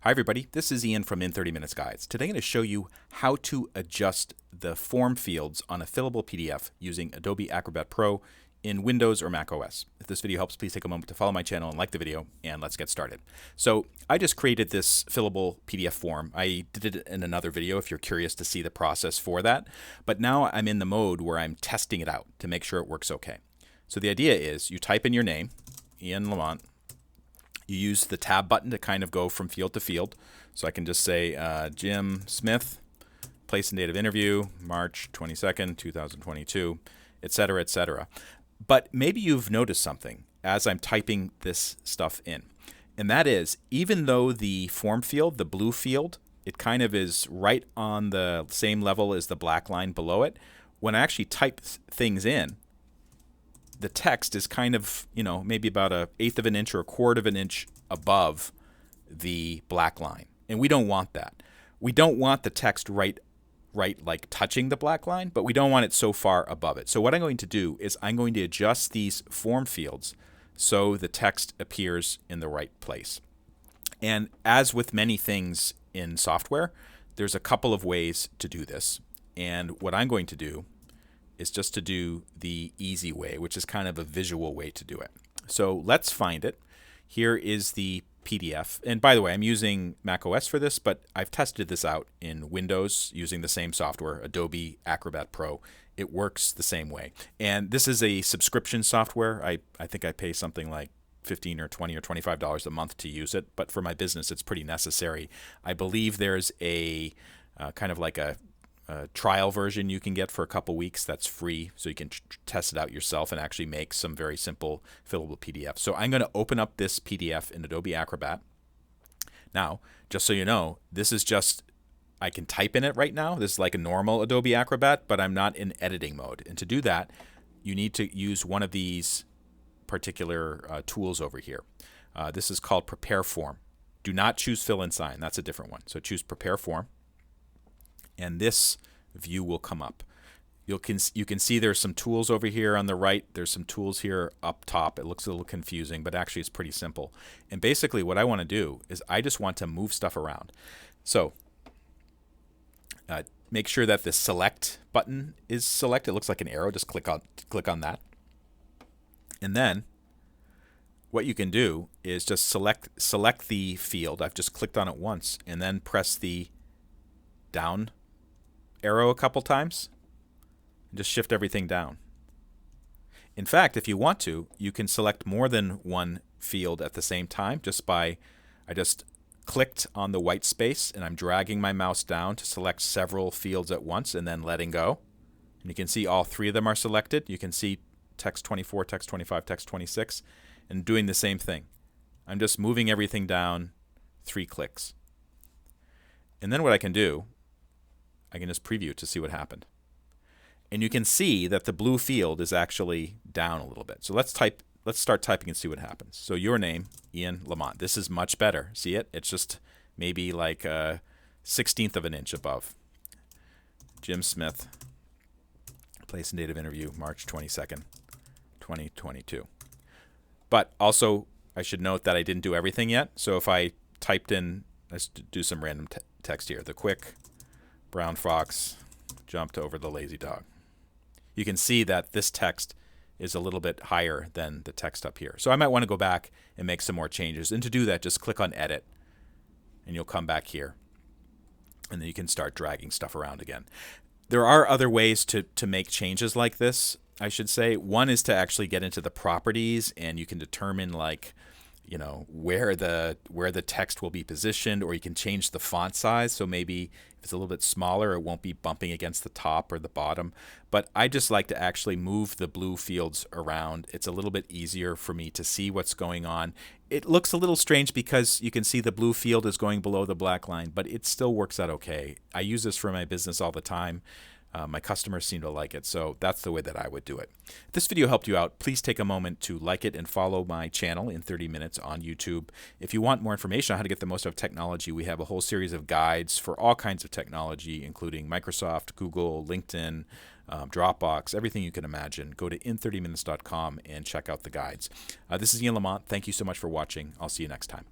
Hi everybody, this is Ian from In 30 Minutes Guides. Today I'm going to show you how to adjust the form fields on a fillable PDF using Adobe Acrobat Pro in Windows or Mac OS. If this video helps, please take a moment to follow my channel and like the video, and let's get started. So I just created this fillable PDF form. I did it in another video if you're curious to see the process for that, but now I'm in the mode where I'm testing it out to make sure it works okay. So the idea is you type in your name, Ian Lamont. You use the tab button to kind of go from field to field. So I can just say Jim Smith, place and date of interview, March 22nd, 2022, etc., etc. But maybe you've noticed something as I'm typing this stuff in. And that is, even though the form field, the blue field, it kind of is right on the same level as the black line below it, when I actually type things in, the text is kind of, maybe about 1/8 of an inch or 1/4 of an inch above the black line. And we don't want that. We don't want the text right like touching the black line, but we don't want it so far above it. So what I'm going to do is I'm going to adjust these form fields so the text appears in the right place. And as with many things in software, there's a couple of ways to do this. And what I'm going to do is just to do the easy way, which is kind of a visual way to do it. So let's find it. Here is the PDF. And by the way, I'm using Mac OS for this, but I've tested this out in Windows using the same software, Adobe Acrobat Pro. It works the same way. And this is a subscription software. I think I pay something like $15 or $20 or $25 a month to use it, but for my business, it's pretty necessary. I believe there's a kind of like a trial version you can get for a couple weeks that's free, so you can test it out yourself and actually make some very simple fillable PDFs. So I'm going to open up this PDF in Adobe Acrobat. Now, just so you know, this is just, I can type in it right now. This is like a normal Adobe Acrobat, but I'm not in editing mode. And to do that, you need to use one of these particular tools over here. This is called Prepare Form. Do not choose Fill and Sign. That's a different one. So choose Prepare Form, and this view will come up. You can see there's some tools over here on the right. There's some tools here up top. It looks a little confusing, but actually it's pretty simple. And basically what I want to do is I just want to move stuff around. So make sure that the Select button is selected. It looks like an arrow. Just click on that. And then what you can do is just select the field. I've just clicked on it once, and then press the down arrow a couple times and just shift everything down. In fact, if you want to, you can select more than one field at the same time I just clicked on the white space and I'm dragging my mouse down to select several fields at once and then letting go. And you can see all three of them are selected. You can see text 24, text 25, text 26, and doing the same thing. I'm just moving everything down 3 clicks. And then what I can do, I can just preview to see what happened. And you can see that the blue field is actually down a little bit. So let's start typing and see what happens. So your name, Ian Lamont. This is much better. See it? It's just maybe like a 1/16 of an inch above. Jim Smith, place and date of interview, March 22nd, 2022. But also, I should note that I didn't do everything yet. So if I typed in, let's do some random text here. The quick brown fox jumped over the lazy dog. You can see that this text is a little bit higher than the text up here. So I might want to go back and make some more changes. And to do that, just click on Edit, and you'll come back here. And then you can start dragging stuff around again. There are other ways to make changes like this, I should say. One is to actually get into the properties, and you can determine where the text will be positioned, or you can change the font size. So maybe if it's a little bit smaller, it won't be bumping against the top or the bottom. But I just like to actually move the blue fields around. It's a little bit easier for me to see what's going on. It looks a little strange because you can see the blue field is going below the black line, but it still works out okay. I use this for my business all the time. My customers seem to like it, so that's the way that I would do it. If this video helped you out, please take a moment to like it and follow my channel in 30 minutes on YouTube. If you want more information on how to get the most out of technology, we have a whole series of guides for all kinds of technology, including Microsoft, Google, LinkedIn, Dropbox, everything you can imagine. Go to in30minutes.com and check out the guides. This is Ian Lamont. Thank you so much for watching. I'll see you next time.